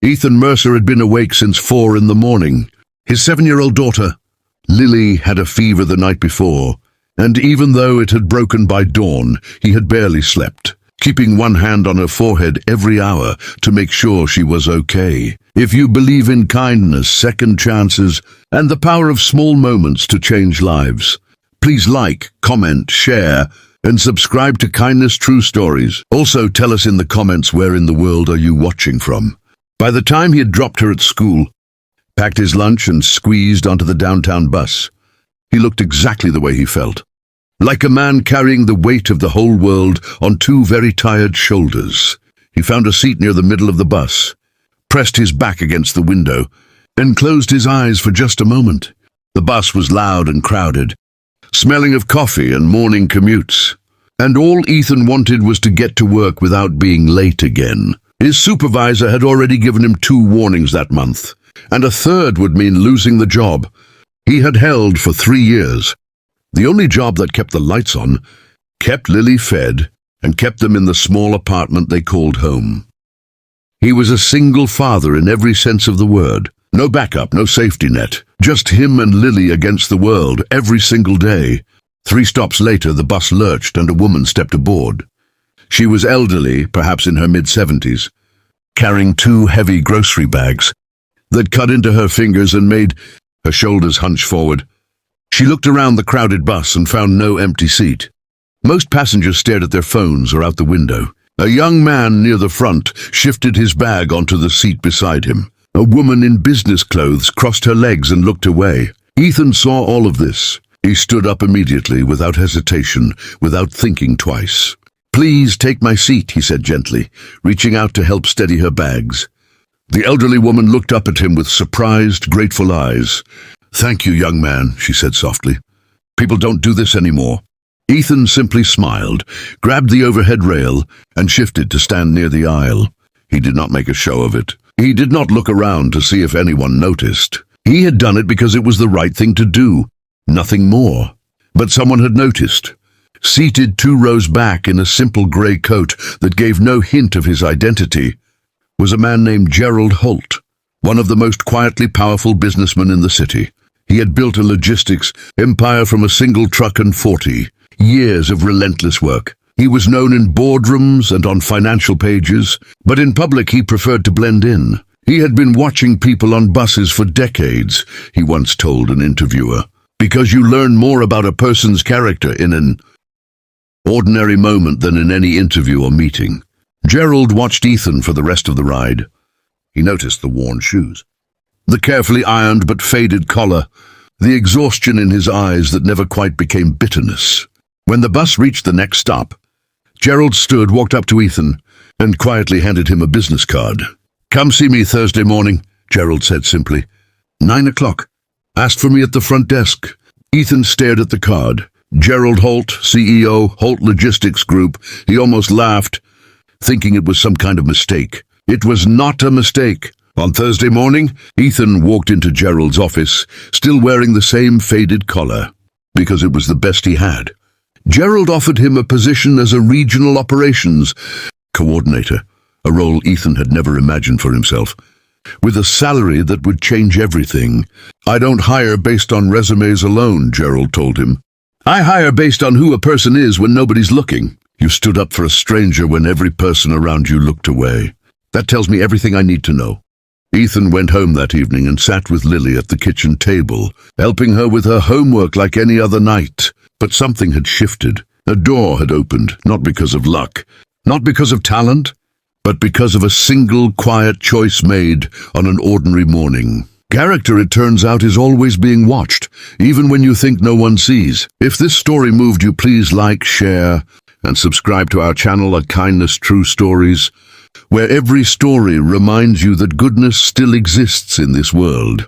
Ethan Mercer had been awake since 4 in the morning. His 7-year-old daughter, Lily, had a fever the night before, and even though it had broken by dawn, he had barely slept, keeping one hand on her forehead every hour to make sure she was okay. If you believe in kindness, second chances, and the power of small moments to change lives, please like, comment, share, and subscribe to Kindness True Stories. Also, tell us in the comments where in the world are you watching from. By the time he had dropped her at school, packed his lunch and squeezed onto the downtown bus, he looked exactly the way he felt. Like a man carrying the weight of the whole world on 2 very tired shoulders. He found a seat near the middle of the bus, pressed his back against the window, and closed his eyes for just a moment. The bus was loud and crowded, smelling of coffee and morning commutes. And all Ethan wanted was to get to work without being late again. His supervisor had already given him 2 warnings that month, and a third would mean losing the job he had held for 3 years. The only job that kept the lights on, kept Lily fed, and kept them in the small apartment they called home. He was a single father in every sense of the word. No backup, no safety net. Just him and Lily against the world every single day. 3 stops later, the bus lurched and a woman stepped aboard. She was elderly, perhaps in her mid-70s, carrying 2 heavy grocery bags that cut into her fingers and made her shoulders hunch forward. She looked around the crowded bus and found no empty seat. Most passengers stared at their phones or out the window. A young man near the front shifted his bag onto the seat beside him. A woman in business clothes crossed her legs and looked away. Ethan saw all of this. He stood up immediately, without hesitation, without thinking twice. "Please take my seat," he said gently, reaching out to help steady her bags. The elderly woman looked up at him with surprised, grateful eyes. "Thank you, young man," she said softly. "People don't do this anymore." Ethan simply smiled, grabbed the overhead rail, and shifted to stand near the aisle. He did not make a show of it. He did not look around to see if anyone noticed. He had done it because it was the right thing to do, nothing more. But someone had noticed. Seated 2 rows back in a simple grey coat that gave no hint of his identity was a man named Gerald Holt, one of the most quietly powerful businessmen in the city. He had built a logistics empire from a single truck and 40 years of relentless work. He was known in boardrooms and on financial pages, but in public he preferred to blend in. He had been watching people on buses for decades, he once told an interviewer, because you learn more about a person's character in an ordinary moment than in any interview or meeting. Gerald watched Ethan for the rest of the ride. He noticed the worn shoes, the carefully ironed but faded collar, the exhaustion in his eyes that never quite became bitterness. When the bus reached the next stop, Gerald stood, walked up to Ethan, and quietly handed him a business card. "Come see me Thursday morning," Gerald said simply. 9 o'clock. Ask for me at the front desk. Ethan stared at the card. Gerald Holt, CEO, Holt Logistics Group. He almost laughed, thinking it was some kind of mistake. It was not a mistake. On Thursday morning, Ethan walked into Gerald's office, still wearing the same faded collar, because it was the best he had. Gerald offered him a position as a regional operations coordinator, a role Ethan had never imagined for himself, with a salary that would change everything. "I don't hire based on resumes alone," Gerald told him. "I hire based on who a person is when nobody's looking. You stood up for a stranger when every person around you looked away. That tells me everything I need to know." Ethan went home that evening and sat with Lily at the kitchen table, helping her with her homework like any other night. But something had shifted. A door had opened, not because of luck, not because of talent, but because of a single quiet choice made on an ordinary morning. Character, it turns out, is always being watched, even when you think no one sees. If this story moved you, please like, share, and subscribe to our channel at Kindness True Stories, where every story reminds you that goodness still exists in this world.